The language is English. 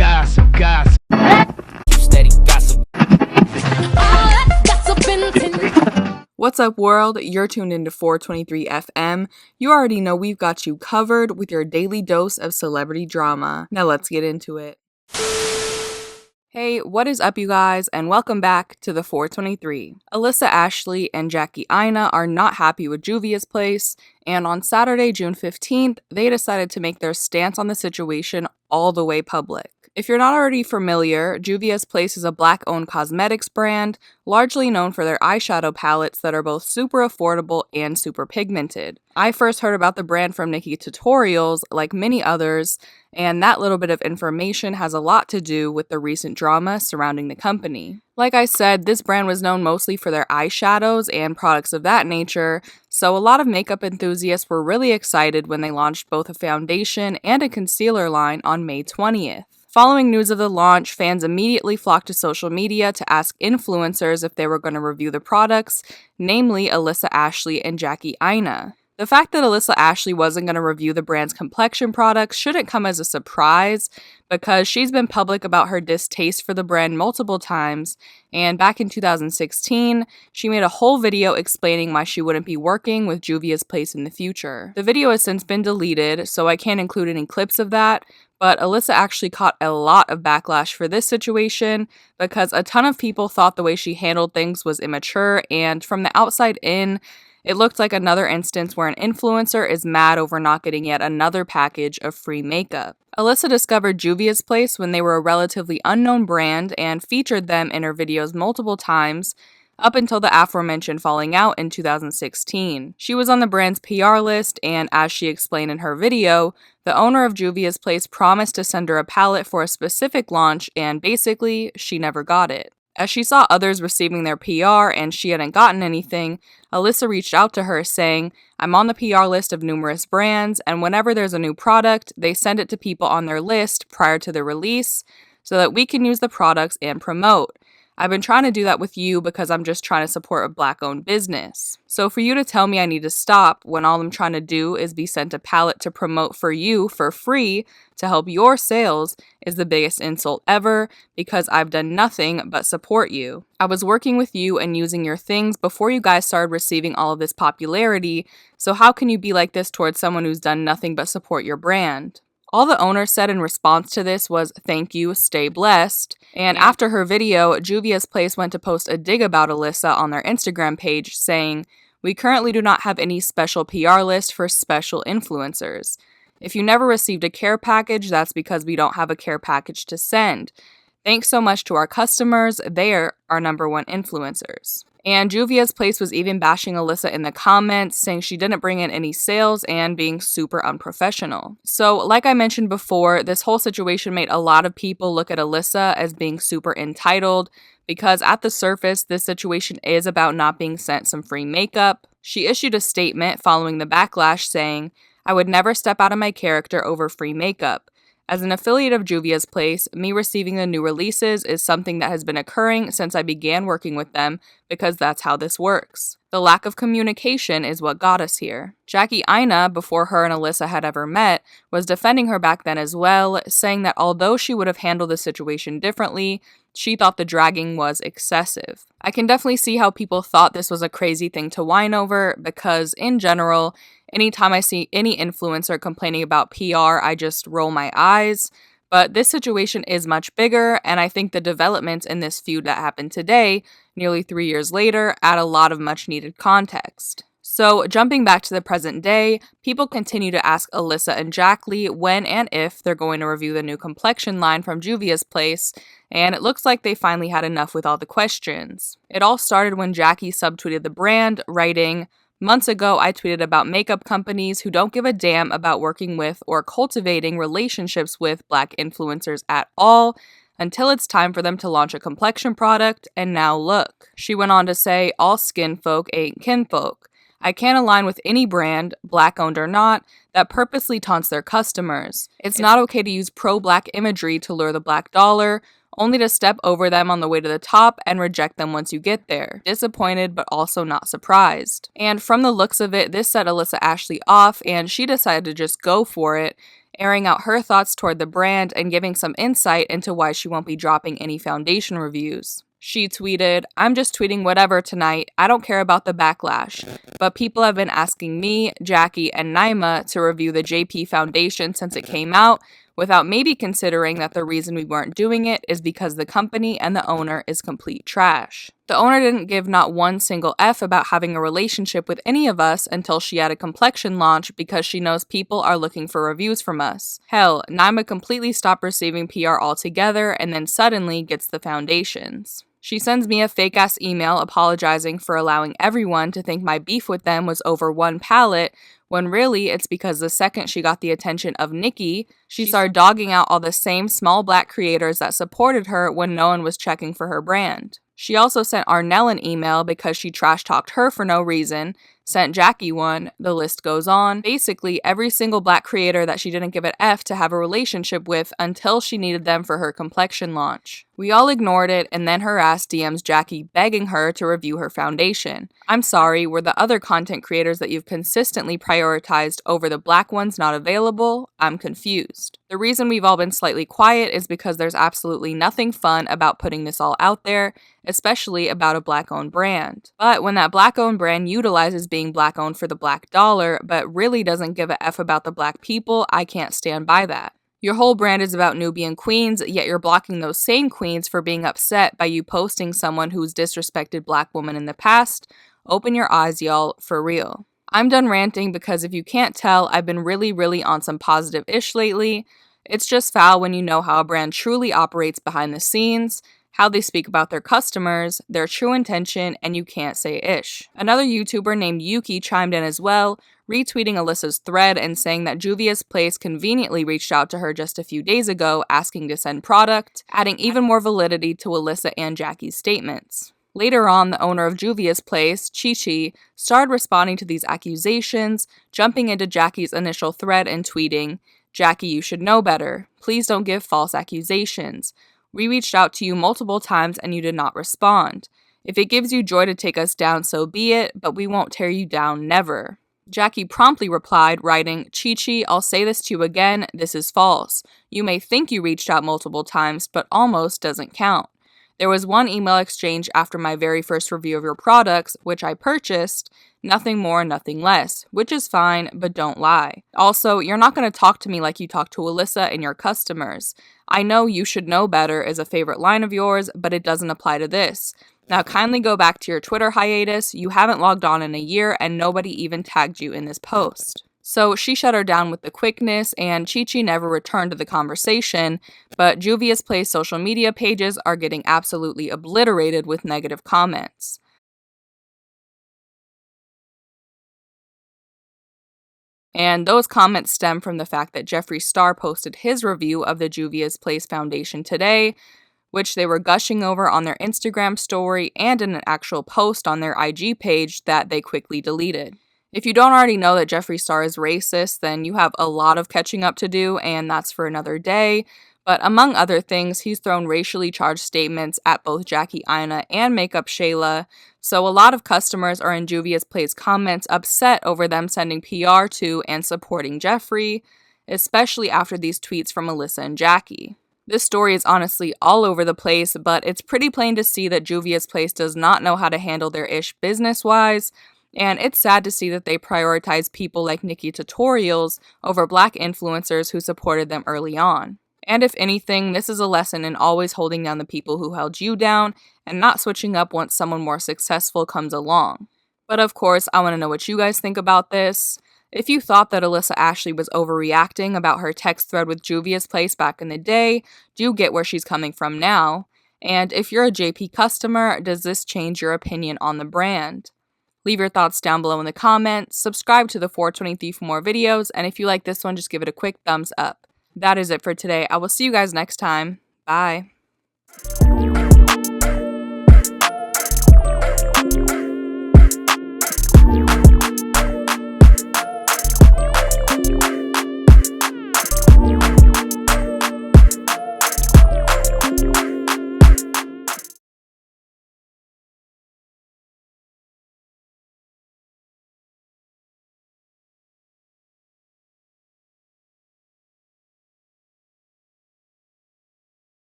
Gossip, gossip. Steady gossip. What's up, world? You're tuned into 423 FM. You already know we've got you covered with your daily dose of celebrity drama. Now let's get into it. Hey, what is up, you guys, and welcome back to the 423. Alissa Ashley and Jackie Aina are not happy with Juvias Place, and on Saturday, June 15th, they decided to make their stance on the situation all the way public. If you're not already familiar, Juvias Place is a Black-owned cosmetics brand, largely known for their eyeshadow palettes that are both super affordable and super pigmented. I first heard about the brand from Nikki tutorials, like many others, and that little bit of information has a lot to do with the recent drama surrounding the company. Like I said, this brand was known mostly for their eyeshadows and products of that nature, so a lot of makeup enthusiasts were really excited when they launched both a foundation and a concealer line on May 20th. Following news of the launch, fans immediately flocked to social media to ask influencers if they were going to review the products, namely Alissa Ashley and Jackie Aina. The fact that Alissa Ashley wasn't going to review the brand's complexion products shouldn't come as a surprise, because she's been public about her distaste for the brand multiple times, and back in 2016, she made a whole video explaining why she wouldn't be working with Juvias Place in the future. The video has since been deleted, so I can't include any clips of that, but Alissa actually caught a lot of backlash for this situation because a ton of people thought the way she handled things was immature, and from the outside in, it looked like another instance where an influencer is mad over not getting yet another package of free makeup. Alissa discovered Juvias Place when they were a relatively unknown brand and featured them in her videos multiple times, up until the aforementioned falling out in 2016. She was on the brand's PR list, and as she explained in her video, the owner of Juvias Place promised to send her a palette for a specific launch, and basically, she never got it. As she saw others receiving their PR and she hadn't gotten anything, Alissa reached out to her saying, "I'm on the PR list of numerous brands, and whenever there's a new product, they send it to people on their list prior to the release so that we can use the products and promote. I've been trying to do that with you because I'm just trying to support a Black-owned business. So for you to tell me I need to stop when all I'm trying to do is be sent a palette to promote for you for free to help your sales is the biggest insult ever, because I've done nothing but support you. I was working with you and using your things before you guys started receiving all of this popularity, so how can you be like this towards someone who's done nothing but support your brand?" All the owner said in response to this was, "Thank you, stay blessed." And after her video, Juvias Place went to post a dig about Alissa on their Instagram page saying, "We currently do not have any special PR list for special influencers. If you never received a care package, that's because we don't have a care package to send. Thanks so much to our customers, they are our #1 influencers." And Juvia's Place was even bashing Alissa in the comments, saying she didn't bring in any sales and being super unprofessional. So, like I mentioned before, this whole situation made a lot of people look at Alissa as being super entitled, because at the surface, this situation is about not being sent some free makeup. She issued a statement following the backlash saying, "I would never step out of my character over free makeup. As an affiliate of Juvias Place, me receiving the new releases is something that has been occurring since I began working with them, because that's how this works. The lack of communication is what got us here." Jackie Aina, before her and Alissa had ever met, was defending her back then as well, saying that although she would have handled the situation differently, she thought the dragging was excessive. I can definitely see how people thought this was a crazy thing to whine over, because in general, anytime I see any influencer complaining about PR, I just roll my eyes. But this situation is much bigger, and I think the developments in this feud that happened today, nearly 3 years later, add a lot of much needed context. So, jumping back to the present day, people continue to ask Alissa and Jackie when and if they're going to review the new complexion line from Juvias Place, and it looks like they finally had enough with all the questions. It all started when Jackie subtweeted the brand, writing, "Months ago, I tweeted about makeup companies who don't give a damn about working with or cultivating relationships with Black influencers at all, until it's time for them to launch a complexion product, and now look." She went on to say, "All skin folk ain't kinfolk. I can't align with any brand, Black-owned or not, that purposely taunts their customers. It's not okay to use pro-Black imagery to lure the Black dollar, only to step over them on the way to the top and reject them once you get there. Disappointed, but also not surprised." And from the looks of it, this set Alissa Ashley off, and she decided to just go for it. airing out her thoughts toward the brand and giving some insight into why she won't be dropping any foundation reviews. She tweeted, "I'm just tweeting whatever tonight. I don't care about the backlash. But people have been asking me, Jackie, and Naima to review the JP foundation since it came out, without maybe considering that the reason we weren't doing it is because the company and the owner is complete trash." The owner didn't give not one single F about having a relationship with any of us until she had a complexion launch because she knows people are looking for reviews from us. Hell, Naima completely stopped receiving PR altogether and then suddenly gets the foundations. She sends me a fake-ass email apologizing for allowing everyone to think my beef with them was over one palette, when really it's because the second she got the attention of Nicki, she started dogging out all the same small black creators that supported her when no one was checking for her brand. She also sent INNNN an email because she trash-talked her for no reason, sent Jackie one, the list goes on. Basically, every single black creator that she didn't give an F to have a relationship with until she needed them for her complexion launch. We all ignored it, and then her ass DMs Jackie begging her to review her foundation. I'm sorry, were the other content creators that you've consistently prioritized over the black ones not available? I'm confused. The reason we've all been slightly quiet is because there's absolutely nothing fun about putting this all out there, especially about a black-owned brand. But when that black-owned brand utilizes being black-owned for the black dollar, but really doesn't give a F about the black people, I can't stand by that. Your whole brand is about Nubian queens, yet you're blocking those same queens for being upset by you posting someone who's disrespected black women in the past. Open your eyes, y'all, for real. I'm done ranting because if you can't tell, I've been really on some positive-ish lately. It's just foul when you know how a brand truly operates behind the scenes, how they speak about their customers, their true intention, and you can't say ish. Another YouTuber named Yuki chimed in as well, retweeting Alyssa's thread and saying that Juvias Place conveniently reached out to her just a few days ago asking to send product, adding even more validity to Alissa and Jackie's statements. Later on, the owner of Juvias Place, Chi, started responding to these accusations, jumping into Jackie's initial thread and tweeting, "Jackie, you should know better. Please don't give false accusations. We reached out to you multiple times and you did not respond. If it gives you joy to take us down, so be it, but we won't tear you down, never." Jackie promptly replied, writing, "Chi, I'll say this to you again, this is false. You may think you reached out multiple times, but almost doesn't count. There was one email exchange after my very first review of your products, which I purchased, nothing more, nothing less, which is fine, but don't lie. Also, you're not going to talk to me like you talk to Alissa and your customers. I know you should know better is a favorite line of yours, but it doesn't apply to this. Now kindly go back to your Twitter hiatus. You haven't logged on in a year and nobody even tagged you in this post." So she shut her down with the quickness, and Chi never returned to the conversation, but Juvias Place social media pages are getting absolutely obliterated with negative comments. And those comments stem from the fact that Jeffree Star posted his review of the Juvias Place Foundation today, which they were gushing over on their Instagram story and in an actual post on their IG page that they quickly deleted. If you don't already know that Jeffree Star is racist, then you have a lot of catching up to do, and that's for another day. But among other things, he's thrown racially charged statements at both Jackie, Aina, and Makeup Shayla, so a lot of customers are in Juvias Place comments upset over them sending PR to and supporting Jeffree, especially after these tweets from Alissa and Jackie. This story is honestly all over the place, but it's pretty plain to see that Juvias Place does not know how to handle their ish business-wise, and it's sad to see that they prioritize people like Nicki Tutorials over black influencers who supported them early on. And if anything, this is a lesson in always holding down the people who held you down and not switching up once someone more successful comes along. But of course, I want to know what you guys think about this. If you thought that Alissa Ashley was overreacting about her text thread with Juvias Place back in the day, do get where she's coming from now. And if you're a JP customer, does this change your opinion on the brand? Leave your thoughts down below in the comments, subscribe to the 420 for more videos, and if you like this one, just give it a quick thumbs up. That is it for today. I will see you guys next time. Bye.